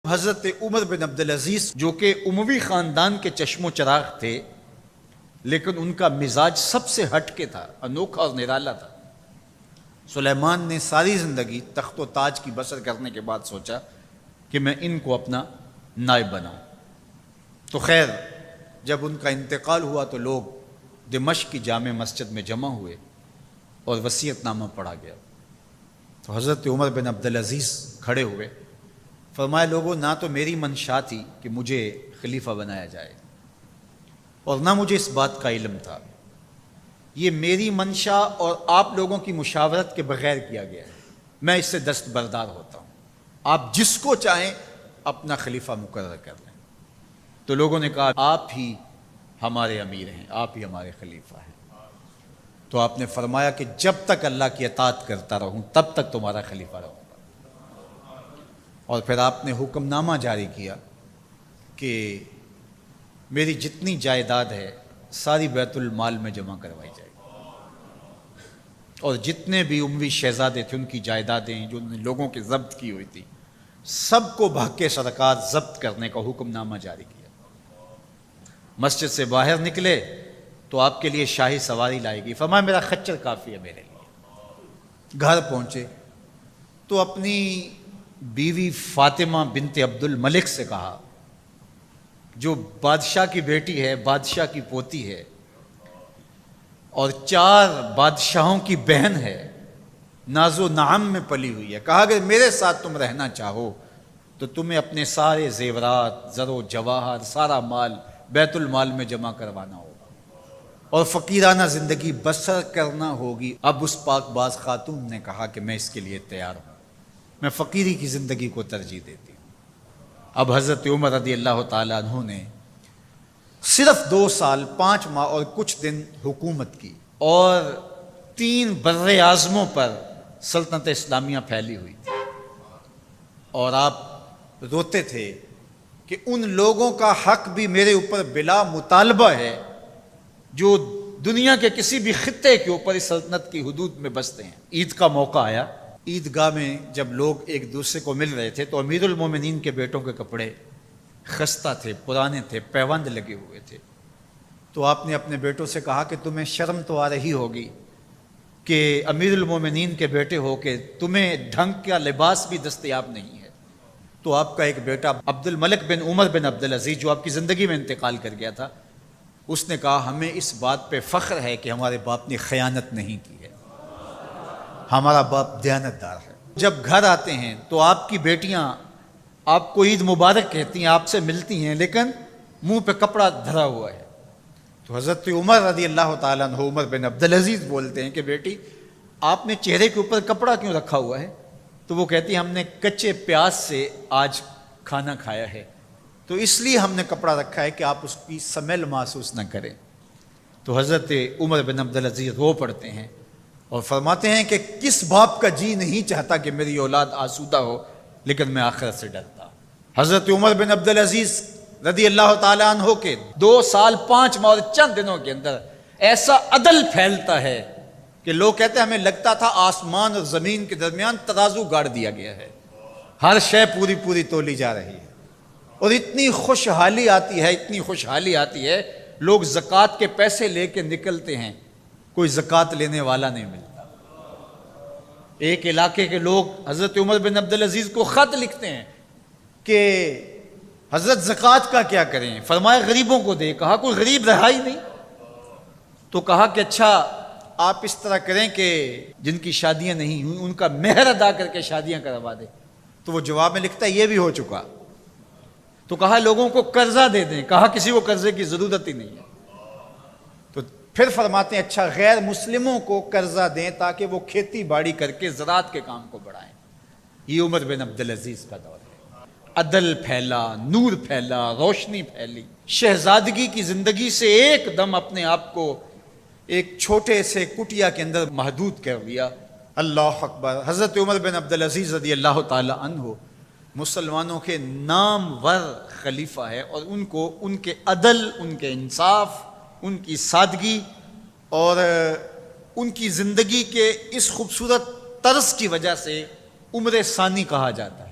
حضرت عمر بن عبدالعزیز جو کہ اموی خاندان کے چشم و چراغ تھے، لیکن ان کا مزاج سب سے ہٹ کے تھا، انوکھا اور نرالا تھا۔ سلیمان نے ساری زندگی تخت و تاج کی بسر کرنے کے بعد سوچا کہ میں ان کو اپنا نائب بناؤں۔ تو خیر جب ان کا انتقال ہوا تو لوگ دمشق کی جامع مسجد میں جمع ہوئے اور وصیت نامہ پڑھا گیا۔ تو حضرت عمر بن عبدالعزیز کھڑے ہوئے، فرمایا لوگوں نہ تو میری منشا تھی کہ مجھے خلیفہ بنایا جائے اور نہ مجھے اس بات کا علم تھا، یہ میری منشا اور آپ لوگوں کی مشاورت کے بغیر کیا گیا ہے، میں اس سے دستبردار ہوتا ہوں، آپ جس کو چاہیں اپنا خلیفہ مقرر کر لیں۔ تو لوگوں نے کہا آپ ہی ہمارے امیر ہیں، آپ ہی ہمارے خلیفہ ہیں۔ تو آپ نے فرمایا کہ جب تک اللہ کی اطاعت کرتا رہوں تب تک تمہارا خلیفہ رہوں گا۔ اور پھر آپ نے حکم نامہ جاری کیا کہ میری جتنی جائیداد ہے ساری بیت المال میں جمع کروائی جائے گی، اور جتنے بھی اموی شہزادے تھے ان کی جائیدادیں جو انہوں نے لوگوں کے ضبط کی ہوئی تھی سب کو بحق سرکار ضبط کرنے کا حکم نامہ جاری کیا۔ مسجد سے باہر نکلے تو آپ کے لیے شاہی سواری لائے گی، فرمایا میرا خچر کافی ہے میرے لیے۔ گھر پہنچے تو اپنی بیوی فاطمہ بنت عبد الملک سے کہا، جو بادشاہ کی بیٹی ہے، بادشاہ کی پوتی ہے اور 4 بادشاہوں کی بہن ہے، ناز و نعم میں پلی ہوئی ہے، کہا اگر میرے ساتھ تم رہنا چاہو تو تمہیں اپنے سارے زیورات، زر و جواہر، سارا مال بیت المال میں جمع کروانا ہوگا اور فقیرانہ زندگی بسر کرنا ہوگی۔ اب اس پاک باز خاتون نے کہا کہ میں اس کے لیے تیار ہوں، میں فقیری کی زندگی کو ترجیح دیتی ہوں۔ اب حضرت عمر رضی اللہ تعالیٰ عنہ نے صرف 2 سال 5 ماہ اور کچھ دن حکومت کی اور 3 بر اعظموں پر سلطنت اسلامیہ پھیلی ہوئی تھی، اور آپ روتے تھے کہ ان لوگوں کا حق بھی میرے اوپر بلا مطالبہ ہے جو دنیا کے کسی بھی خطے کے اوپر اس سلطنت کی حدود میں بستے ہیں۔ عید کا موقع آیا، عیدگاہ میں جب لوگ ایک دوسرے کو مل رہے تھے تو امیر المومنین کے بیٹوں کے کپڑے خستہ تھے، پرانے تھے، پیوند لگے ہوئے تھے۔ تو آپ نے اپنے بیٹوں سے کہا کہ تمہیں شرم تو آ رہی ہوگی کہ امیر المومنین کے بیٹے ہو کہ تمہیں ڈھنگ کا لباس بھی دستیاب نہیں ہے۔ تو آپ کا ایک بیٹا عبد الملک بن عمر بن عبدالعزیز جو آپ کی زندگی میں انتقال کر گیا تھا، اس نے کہا ہمیں اس بات پہ فخر ہے کہ ہمارے باپ نے خیانت نہیں کی ہے، ہمارا باپ دیانتدار ہے۔ جب گھر آتے ہیں تو آپ کی بیٹیاں آپ کو عید مبارک کہتی ہیں، آپ سے ملتی ہیں، لیکن منہ پہ کپڑا دھرا ہوا ہے۔ تو حضرت عمر رضی اللہ تعالیٰ عنہ عمر بن عبدالعزیز بولتے ہیں کہ بیٹی آپ نے چہرے کے اوپر کپڑا کیوں رکھا ہوا ہے؟ تو وہ کہتی ہیں ہم نے کچے پیاز سے آج کھانا کھایا ہے تو اس لیے ہم نے کپڑا رکھا ہے کہ آپ اس کی سمیل محسوس نہ کریں۔ تو حضرت عمر بن عبدالعزیز رو پڑتے ہیں اور فرماتے ہیں کہ کس باپ کا جی نہیں چاہتا کہ میری اولاد آسودہ ہو، لیکن میں آخرت سے ڈرتا ہوں۔ حضرت عمر بن عبدالعزیز رضی اللہ تعالیٰ عنہ کے 2 سال 5 ماہ اور چند دنوں کے اندر ایسا عدل پھیلتا ہے کہ لوگ کہتے ہیں ہمیں لگتا تھا آسمان اور زمین کے درمیان ترازو گاڑ دیا گیا ہے، ہر شے پوری پوری تولی جا رہی ہے، اور اتنی خوشحالی آتی ہے، اتنی خوشحالی آتی ہے، لوگ زکوٰۃ کے پیسے لے کے نکلتے ہیں، کوئی زکوٰۃ لینے والا نہیں ملتا۔ ایک علاقے کے لوگ حضرت عمر بن عبدالعزیز کو خط لکھتے ہیں کہ حضرت زکوٰۃ کا کیا کریں؟ فرمایا غریبوں کو دے۔ کہا کوئی غریب رہا ہی نہیں؟ تو کہا کہ اچھا آپ اس طرح کریں کہ جن کی شادیاں نہیں ہوئیں ان کا مہر ادا کر کے شادیاں کروا دیں۔ تو وہ جواب میں لکھتا ہے یہ بھی ہو چکا۔ تو کہا لوگوں کو قرضہ دے دیں۔ کہا کسی کو قرضے کی ضرورت ہی نہیں ہے۔ تو پھر فرماتے ہیں اچھا غیر مسلموں کو قرضہ دیں تاکہ وہ کھیتی باڑی کر کے زراعت کے کام کو بڑھائیں۔ یہ عمر بن عبدالعزیز کا دور ہے۔ عدل پھیلا، نور پھیلا، روشنی پھیلی۔ شہزادگی کی زندگی سے ایک دم اپنے آپ کو ایک چھوٹے سے کٹیا کے اندر محدود کر لیا۔ اللہ اکبر۔ حضرت عمر بن عبدالعزیز رضی اللہ تعالی عنہ مسلمانوں کے نامور خلیفہ ہے، اور ان کو ان کے عدل، ان کے انصاف، ان کی سادگی اور ان کی زندگی کے اس خوبصورت طرز کی وجہ سے عمر ثانی کہا جاتا ہے۔